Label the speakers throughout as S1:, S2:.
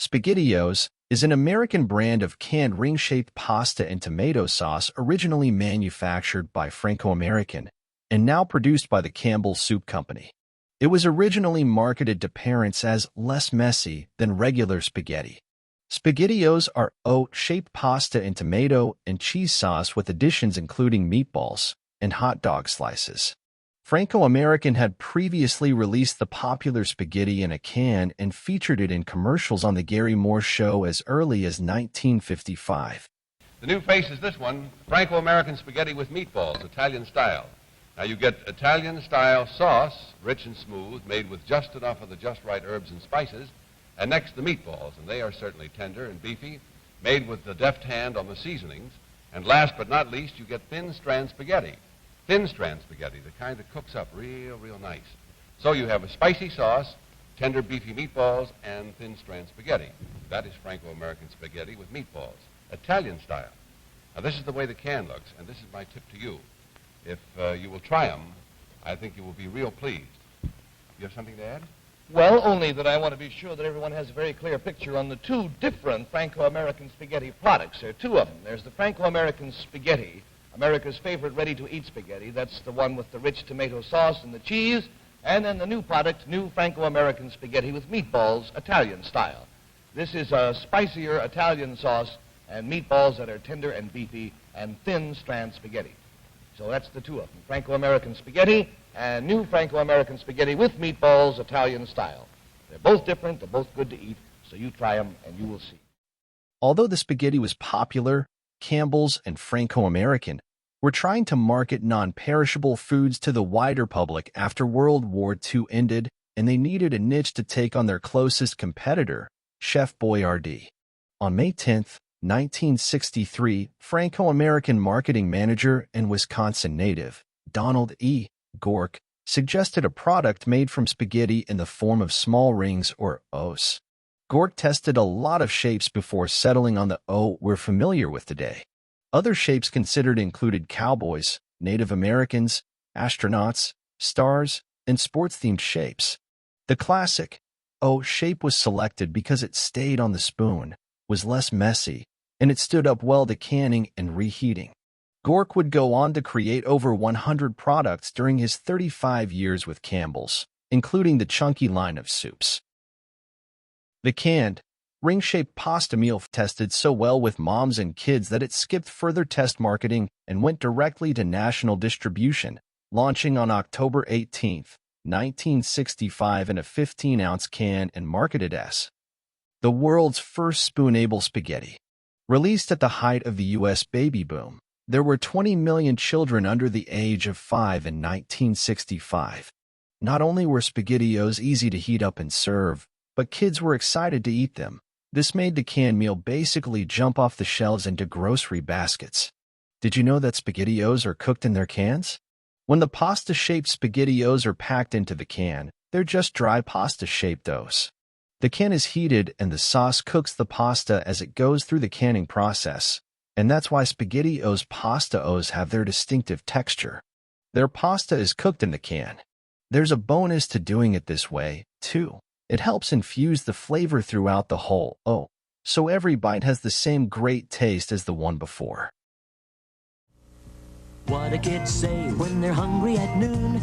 S1: SpaghettiOs is an American brand of canned ring-shaped pasta and tomato sauce originally manufactured by Franco-American and now produced by the Campbell Soup Company. It was originally marketed to parents as less messy than regular spaghetti. SpaghettiOs are O-shaped pasta and tomato and cheese sauce with additions including meatballs and hot dog slices. Franco-American had previously released the popular spaghetti in a can and featured it in commercials on The Gary Moore Show as early as 1955.
S2: The new face is this one, Franco-American spaghetti with meatballs, Italian style. Now you get Italian style sauce, rich and smooth, made with just enough of the just right herbs and spices, and next the meatballs, and they are certainly tender and beefy, made with the deft hand on the seasonings. And last but not least, you get thin strand spaghetti. Thin strand spaghetti, the kind that cooks up real nice. So you have a spicy sauce, tender beefy meatballs, and thin strand spaghetti. That is Franco-American spaghetti with meatballs, Italian style. Now this is the way the can looks, and this is my tip to you. If you will try them, I think you will be real pleased. You have something to add?
S3: Well, only that I want to be sure that everyone has a very clear picture on the two different Franco-American spaghetti products. There are two of them. There's the Franco-American spaghetti, America's favorite ready-to-eat spaghetti. That's the one with the rich tomato sauce and the cheese. And then the new product, new Franco-American spaghetti with meatballs, Italian style. This is a spicier Italian sauce and meatballs that are tender and beefy and thin strand spaghetti. So that's the two of them, Franco-American spaghetti and new Franco-American spaghetti with meatballs, Italian style. They're both different, they're both good to eat, so you try them and you will see.
S1: Although the spaghetti was popular, Campbell's and Franco-American were trying to market non-perishable foods to the wider public after World War II ended, and they needed a niche to take on their closest competitor, Chef Boyardee. On May 10, 1963, Franco-American marketing manager and Wisconsin native, Donald E. Gork, suggested a product made from spaghetti in the form of small rings or Os. Gork tested a lot of shapes before settling on the O we're familiar with today. Other shapes considered included cowboys, Native Americans, astronauts, stars, and sports-themed shapes. The classic O shape was selected because it stayed on the spoon, was less messy, and it stood up well to canning and reheating. Gork would go on to create over 100 products during his 35 years with Campbell's, including the chunky line of soups. The canned, ring-shaped pasta meal tested so well with moms and kids that it skipped further test marketing and went directly to national distribution, launching on October 18, 1965 in a 15-ounce can and marketed as the world's first spoonable spaghetti. Released at the height of the U.S. baby boom, there were 20 million children under the age of 5 in 1965. Not only were SpaghettiOs easy to heat up and serve, but kids were excited to eat them. This made the canned meal basically jump off the shelves into grocery baskets. Did you know that SpaghettiOs are cooked in their cans? When the pasta-shaped SpaghettiOs are packed into the can, they're just dry pasta-shaped Os. The can is heated and the sauce cooks the pasta as it goes through the canning process, and that's why SpaghettiOs pasta Os have their distinctive texture. Their pasta is cooked in the can. There's a bonus to doing it this way, too. It helps infuse the flavor throughout the whole O, so every bite has the same great taste as the one before.
S4: What do kids say when they're hungry at noon?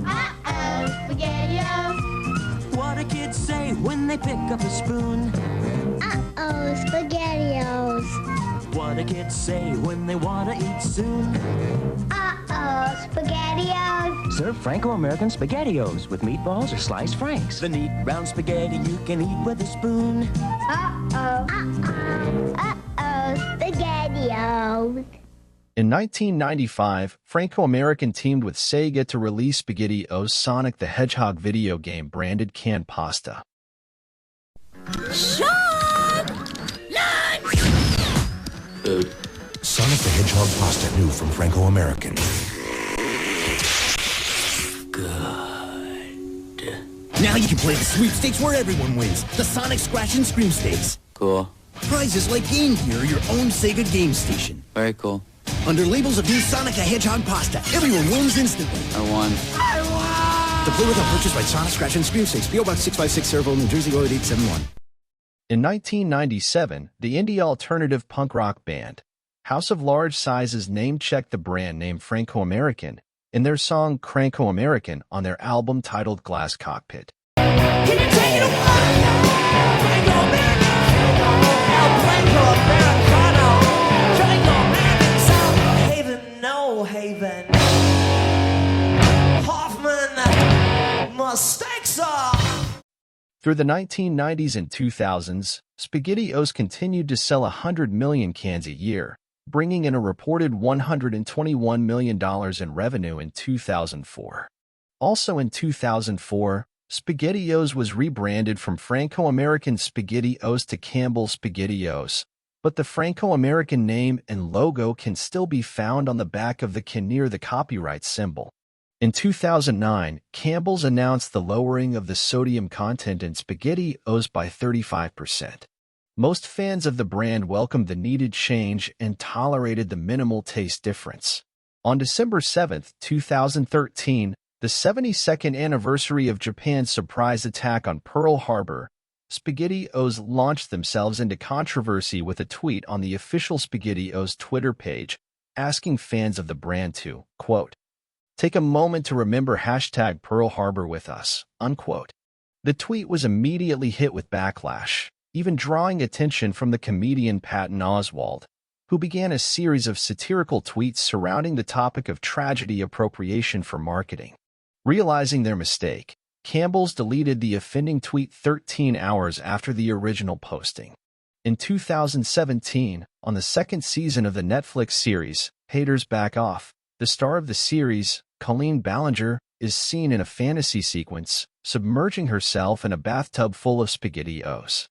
S5: Uh-oh, SpaghettiOs.
S4: What do kids say when they pick up a spoon?
S5: Uh-oh, SpaghettiOs.
S4: What do kids say when they want to eat soon?
S5: Uh-oh, SpaghettiOs.
S6: Serve Franco-American SpaghettiOs with meatballs or sliced franks.
S4: The neat brown spaghetti you can eat with a spoon.
S5: Uh-oh, SpaghettiOs.
S1: In 1995, Franco-American teamed with Sega to release SpaghettiOs Sonic the Hedgehog video game branded canned pasta.
S7: Sean! Lunch!
S8: Sonic the Hedgehog pasta new from Franco-American.
S7: Good. Now you can play the sweepstakes where everyone wins. The Sonic Scratch and Scream Stakes.
S9: Cool.
S7: Prizes like Game Gear or your own Sega game station.
S9: Very cool.
S7: Under labels of new Sonic the Hedgehog pasta, everyone wins instantly.
S9: I won.
S7: To play without purchase by Sonic Scratch and Scream Stakes, P.O. Box 656, Servo, New Jersey 08871.
S1: In 1997, the indie alternative punk rock band House of Large Sizes name-checked the brand name Franco-American in their song Franco-American on their album titled Glass Cockpit.
S9: Can you take it away? Haven, no haven. Hoffman, mistakes are.
S1: Through the 1990s and 2000s, SpaghettiOs continued to sell 100 million cans a year, bringing in a reported $121 million in revenue in 2004. Also in 2004, SpaghettiOs was rebranded from Franco-American SpaghettiOs to Campbell SpaghettiOs, but the Franco-American name and logo can still be found on the back of the can near the copyright symbol. In 2009, Campbell's announced the lowering of the sodium content in SpaghettiOs by 35%. Most fans of the brand welcomed the needed change and tolerated the minimal taste difference. On December 7, 2013, the 72nd anniversary of Japan's surprise attack on Pearl Harbor, SpaghettiOs launched themselves into controversy with a tweet on the official SpaghettiOs Twitter page, asking fans of the brand to, quote, "Take a moment to remember hashtag Pearl Harbor with us," unquote. The tweet was immediately hit with backlash, even drawing attention from the comedian Patton Oswalt, who began a series of satirical tweets surrounding the topic of tragedy appropriation for marketing. Realizing their mistake, Campbell's deleted the offending tweet 13 hours after the original posting. In 2017, on the second season of the Netflix series, Haters Back Off, the star of the series, Colleen Ballinger, is seen in a fantasy sequence, submerging herself in a bathtub full of SpaghettiOs.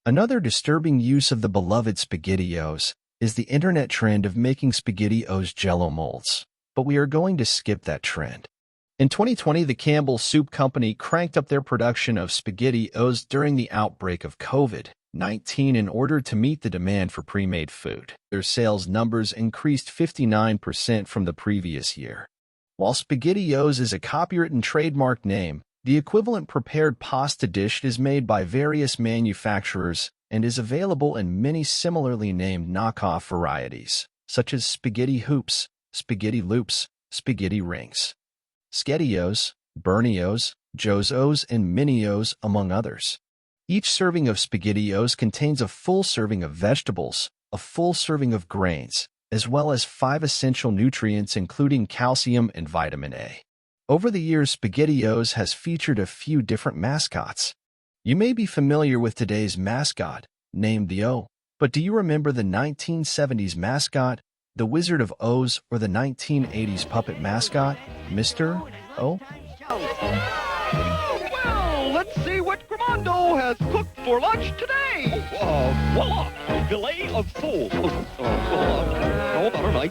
S1: Another disturbing use of the beloved SpaghettiOs is the internet trend of making SpaghettiOs Jell-O molds, but we are going to skip that trend. In 2020, the Campbell Soup Company cranked up their production of SpaghettiOs during the outbreak of COVID-19 in order to meet the demand for pre-made food. Their sales numbers increased 59% from the previous year. While SpaghettiOs is a copyright and trademark name, the equivalent prepared pasta dish is made by various manufacturers and is available in many similarly named knockoff varieties, such as spaghetti hoops, spaghetti loops, spaghetti rings, SpaghettiOs, Bernios, Joe's-O's, and Mini-O's, among others. Each serving of SpaghettiOs contains a full serving of vegetables, a full serving of grains, as well as 5 essential nutrients including calcium and vitamin A. Over the years, SpaghettiOs has featured a few different mascots. You may be familiar with today's mascot, named the O, but do you remember the 1970s mascot, the Wizard of Oz, or the 1980s puppet mascot, Mr. O?
S10: Well, let's see what Gramando has cooked for lunch today. Voila, fillet of sole. How about a nice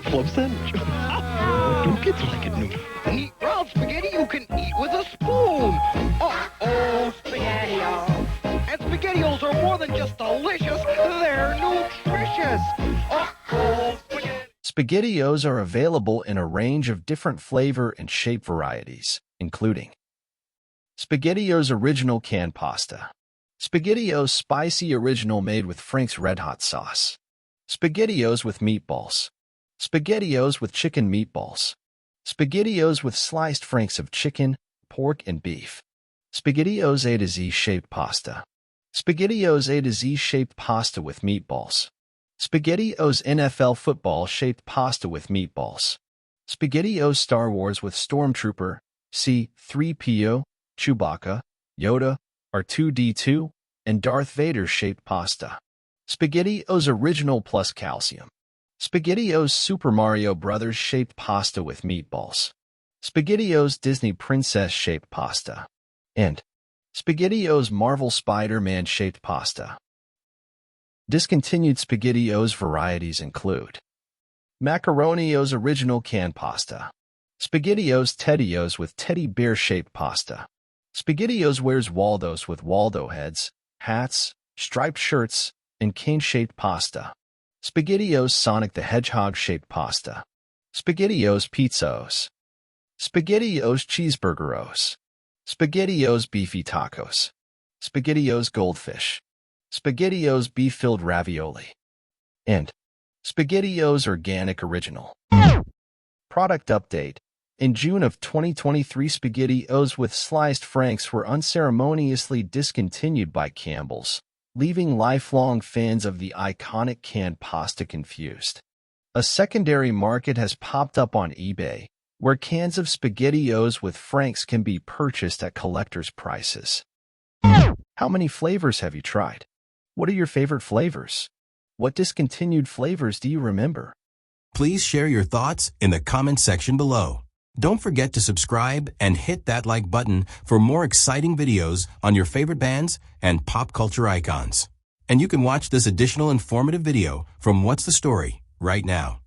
S10: club sandwich? Do kids like it, new? Neat brown spaghetti you can eat with a spoon. Oh, SpaghettiOs. And SpaghettiOs are more than just delicious, they're nutritious.
S1: SpaghettiOs are available in a range of different flavor and shape varieties, including SpaghettiOs Original Canned Pasta, SpaghettiOs Spicy Original made with Frank's Red Hot Sauce, SpaghettiOs with Meatballs, SpaghettiOs with Chicken Meatballs, SpaghettiOs with Sliced Franks of Chicken, Pork, and Beef, SpaghettiOs A to Z Shaped Pasta, SpaghettiOs A to Z Shaped Pasta with Meatballs, SpaghettiOs NFL Football Shaped Pasta with Meatballs, SpaghettiOs Star Wars with Stormtrooper, C-3PO, Chewbacca, Yoda, R2-D2, and Darth Vader shaped pasta, SpaghettiOs Original plus Calcium, SpaghettiOs Super Mario Brothers shaped pasta with meatballs, SpaghettiOs Disney Princess shaped pasta, and SpaghettiOs Marvel Spider-Man shaped pasta. Discontinued SpaghettiOs varieties include MacaroniOs Original Canned Pasta, SpaghettiOs Teddyos with Teddy Bear-shaped pasta, SpaghettiOs Where's Waldo's with Waldo heads, hats, striped shirts, and cane-shaped pasta, SpaghettiOs Sonic the Hedgehog-shaped pasta, SpaghettiOs Pizzaos, SpaghettiOs Cheeseburgeros, SpaghettiOs Beefy Tacos, SpaghettiOs Goldfish, SpaghettiOs Beef-Filled Ravioli, and SpaghettiOs Organic Original. Product update. In June of 2023, SpaghettiOs with sliced franks were unceremoniously discontinued by Campbell's, leaving lifelong fans of the iconic canned pasta confused. A secondary market has popped up on eBay, where cans of SpaghettiOs with franks can be purchased at collector's prices. How many flavors have you tried? What are your favorite flavors? What discontinued flavors do you remember?
S8: Please share your thoughts in the comment section below. Don't forget to subscribe and hit that like button for more exciting videos on your favorite bands and pop culture icons. And you can watch this additional informative video from What's the Story right now.